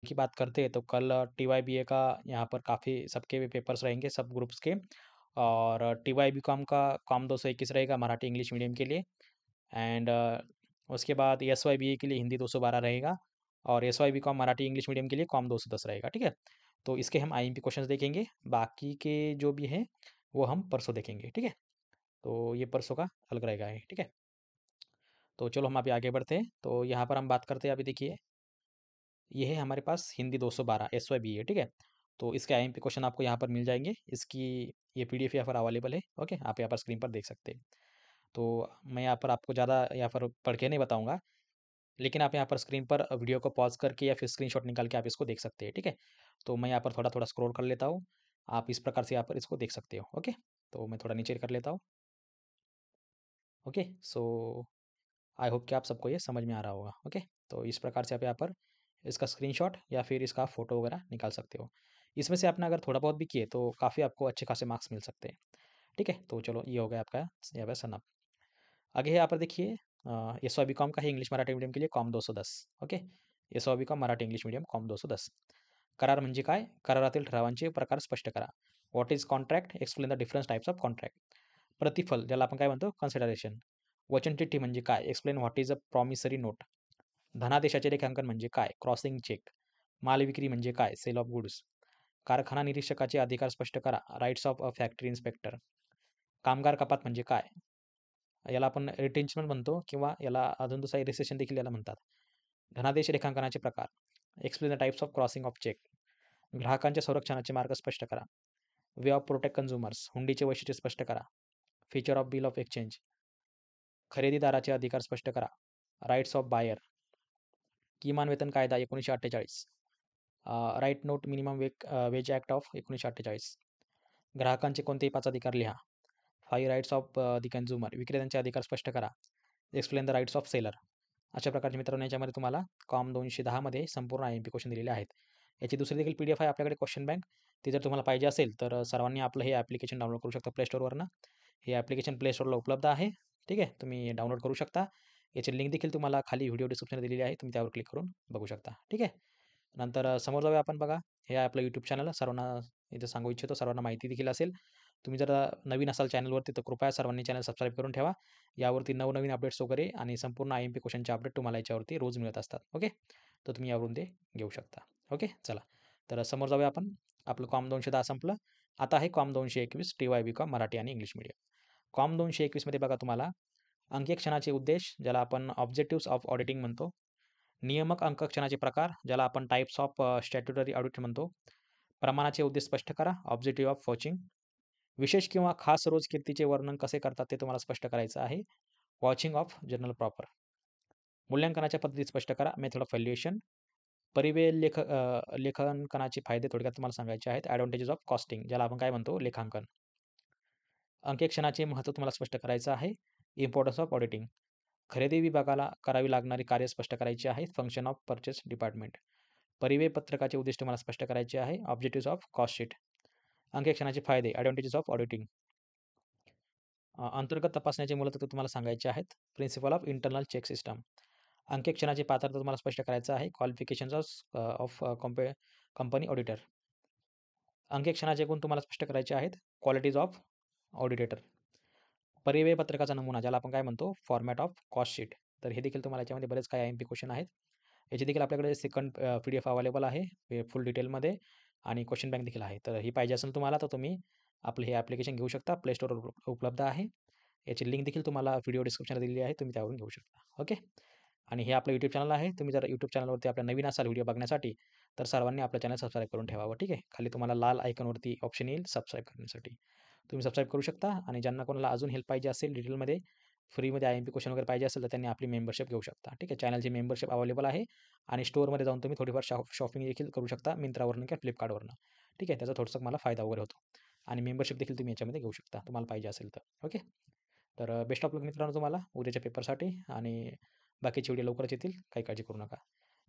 की बात करते हैं तो कल टीवाईबीए का यहाँ पर काफ़ी सबके पेपर्स रहेंगे सब ग्रुप्स के। और टीवाईबीकॉम का कॉम 221 रहेगा मराठी इंग्लिश मीडियम के लिए। एंड उसके बाद एसवाईबीए के लिए हिंदी 212 रहेगा। और एसवाईबीकॉम मराठी इंग्लिश मीडियम के लिए कॉम 210 रहेगा, ठीक है। तो इसके हम आईएमपी क्वेश्चंस देखेंगे, बाकी के जो भी हैं वो हम परसों देखेंगे, ठीक है। तो ये परसों का अलग रहेगा ये, ठीक है। तो चलो हम अभी आगे बढ़ते हैं। तो यहाँ पर हम बात करते हैं, अभी देखिए ये है हमारे पास हिंदी 212 एसवाईबीए है, ठीक है। तो इसके आईएमपी क्वेश्चन आपको यहाँ पर मिल जाएंगे। इसकी ये पीडीएफ यहाँ पर अवेलेबल है, ओके, आप यहाँ पर स्क्रीन पर देख सकते हैं। तो मैं यहाँ पर आपको ज़्यादा यहाँ पर पढ़ के नहीं बताऊँगा, लेकिन आप यहाँ पर स्क्रीन पर वीडियो को पॉज करके या फिर स्क्रीनशॉट निकाल के आप इसको देख सकते हैं, ठीक है। तो मैं यहाँ पर थोड़ा थोड़ा स्क्रॉल कर लेता हूँ, आप इस प्रकार से यहाँ पर इसको देख सकते हो, ओके। तो मैं थोड़ा नीचे कर लेता हूँ, ओके। सो आई होप कि आप सबको ये समझ में आ रहा होगा, ओके। तो इस प्रकार से आप यहाँ पर इसका स्क्रीनशॉट या फिर इसका फोटो वगैरह निकाल सकते हो। इसमें से आपने अगर थोड़ा बहुत भी किए तो काफ़ी आपको अच्छे खासे मार्क्स मिल सकते हैं, ठीक है। तो चलो ये हो गया आपका यहाँ पर सनअप। आगे है यहाँ पर देखिए एस वाय बी कॉम का है इंग्लिश मराठी मीडियम के लिए com 210, okay. S Y B com Marathi English medium com 210. करार म्हणजे काय? करारातील ठरावांचे प्रकार स्पष्ट करा. What is contract? Explain the different types of contract. प्रतिफल ज्याला आपण काय म्हणतो कन्सिडरेशन. वचनचिठ्ठी म्हणजे काय? Explain what is a promissory note. धनादेशाचे रेखांकन म्हणजे काय? Crossing cheque. मालविक्री म्हणजे काय? Sale of goods. कारखाना निरीक्षकाचे अधिकार स्पष्ट करा. Rights of a factory inspector. कामगार कपात म्हणजे काय? याला आपण रिटेन्शन म्हणतो किंवा याला अजून दुसरा रिसेशन देखील याला म्हणतात. धनादेश रेखांकनाचे प्रकार. Explain the types of crossing of cheque. ग्राहकांच्या संरक्षणाचे मार्ग स्पष्ट करा. Way of protect consumers. हुंडीचे वैशिष्ट्य स्पष्ट करा. Feature of bill of exchange. खरेदीदाराचे अधिकार स्पष्ट करा. Rights of buyer. किमान वेतन कायदा 1948. Write note minimum wage act of 1948. ग्राहकांचे कोणतेही 5 अधिकार लिहा. 5 राईट्स ऑफ द कन्झ्युमर. विक्रेत्यांचे अधिकार स्पष्ट करा. Explain the rights of seller. अशा प्रकारचे मित्रांनो याच्यामध्ये तुम्हाला कॉम 210 मध्ये संपूर्ण आयएमपी क्वेश्चन दिलेले आहेत. याची दुसरी देखील पीडीएफ आहे आपल्याकडे क्वेश्चन बँक. ती जर तुम्हाला पाहिजे असेल तर सर्वांनी आपलं हे ॲप्लिकेशन डाउनलोड करू शकता प्ले स्टोअरवरनं. हे ॲप्लिकेशन प्ले स्टोअरला उपलब्ध आहे, ठीक आहे. तुम्ही डाउनलोड करू शकता. याची लिंक देखील तुम्हाला खाली व्हिडिओ डिस्क्रिप्शनला दिलेली आहे, तुम्ही त्यावर क्लिक करून बघू शकता, ठीक आहे. नंतर समोर जाऊया आपण बघा. हे आहे आपलं यूट्यूब चॅनल. सर्वांना इथं सांगू इच्छितो, सर्वांना माहिती देखील असेल. तुम्ही जर नवीन असाल चॅनलवरती तर कृपया सर्वांनी चॅनल सबस्क्राईब करून ठेवा. यावरती नवनवीन अपडेट्स वगैरे आणि संपूर्ण आयएमपी क्वेश्चनचे अपडेट तुम्हाला याच्यावरती रोज मिळत असतात, ओके. तर तुम्ही यावरून ते घेऊ शकता, ओके. चला तर समोर जाऊया आपण. आपलं कॉम 210 संपलं. आता आहे कॉम 221 टी.वाय.बी.कॉम मराठी आणि इंग्लिश मीडियम. कॉम 221 मध्ये बघा तुम्हाला अंकेक्षणाचे उद्देश ज्याला आपण ऑब्जेक्टिव्स ऑफ ऑडिटिंग म्हणतो. नियमक अंकक्षणाचे प्रकार ज्याला आपण टाइप्स ऑफ स्टॅट्युटरी ऑडिट म्हणतो. प्रमाणाचे उद्देश स्पष्ट करा. Objective of watching. विशेष किंवा खास रोज कीर्तीचे वर्णन कसे करतात ते तुम्हाला स्पष्ट करायचं आहे. Watching of journal proper. मूल्यांकनाच्या पद्धती स्पष्ट करा. Method of valuation. परिव्यय लेखांकनाचे फायदे थोडक्यात तुम्हाला सांगायचे आहेत. ॲडव्हांटेजेस ऑफ कॉस्टिंग ज्याला आपण काय म्हणतो लेखांकन. अंकेक्षणाचे महत्त्व तुम्हाला स्पष्ट करायचं आहे. Importance of auditing. खरेदी विभागाला करावी लागणारी कार्य स्पष्ट करायची आहेत. Function of purchase department. परिव्यय पत्रकाचे उद्देश तुम्हाला स्पष्ट करायचे आहे. Objectives of cost sheet. अंकेक्षणाचे फायदे ॲडव्हांटेजेस ऑफ ऑडिटिंग. अंतर्गत तपासण्याचे मूलतत्व तुम्हाला सांगायचे आहेत. Principle of internal check system. अंकेक्षणाची पात्रता तुम्हाला स्पष्ट करायचं आहे. Qualifications of company auditor. अंकेक्षणाचे गुण तुम्हाला स्पष्ट करायचे आहेत. Qualities of auditor. परिव्यय पत्रकाचा नमुना ज्याला आपण काय म्हणतो फॉर्मॅट ऑफ कॉस्ट शीट. तर हे देखील तुम्हाला याच्यामध्ये बरेच काही आयएमपी क्वेश्चन आहेत. याची देखील आपल्याकडे सेकंड पीडीएफ अवेलेबल आहे फुल डिटेलमध्ये आणि क्वेश्चन बँक देखील आहे. तर ही पाहिजे असेल तुम्हाला तर तुम्ही आपलं हे ॲप्लिकेशन घेऊ शकता. प्ले स्टोअरवर उपलब्ध आहे. याची लिंक देखील तुम्हाला व्हिडिओ डिस्क्रिप्शनला दिलेली आहे, तुम्ही त्यावरून घेऊ शकता, ओके. आणि हे आपलं यूट्यूब चॅनल आहे. तुम्ही जर यूट्यूब चॅनलवरती आपल्या नवीन असाल व्हिडिओ बघण्यासाठी तर सर्वांनी आपलं चॅनल सबस्क्राईब करून ठेवावं, ठीक आहे. खाली तुम्हाला लाल आयकॉनवरती ऑप्शन येईल सबस्क्राईब करण्यासाठी, तुम्ही सबस्क्राईब करू शकता. आणि ज्यांना कोणाला अजून हेल्प पाहिजे असेल डिटेलमध्ये फ्रीमध्ये आयएमपी क्वेश्चन वगैरे पाहिजे असेल तर त्यांनी आपली मेंबरशिप घेऊ शकता, ठीक आहे. चॅनलची मेंबरशिप अवेलेबल आहे आणि स्टोअरमध्ये जाऊन तुम्ही थोडीफार शॉपिंग देखील करू शकता मिंत्रावरून किंवा फ्लिपकार्टवरून, ठीक आहे. त्याचा थोडंसं मला फायदा वगैरे होतो आणि मेंबरशिप देखील तुम्ही याच्यामध्ये घेऊ शकता तुम्हाला पाहिजे असेल तर, ओके. तर बेस्ट ऑफ लक मित्रांनो तुम्हाला उद्याच्या पेपरसाठी आणि बाकीचे व्हिडिओ लवकरच येतील, काही काळजी करू नका.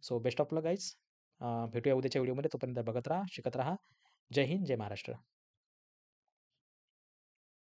So best of luck guys. भेटूया उद्याच्या व्हिडिओमध्ये. तोपर्यंत बघत राहा, शिकत राहा. जय हिंद, जय महाराष्ट्र.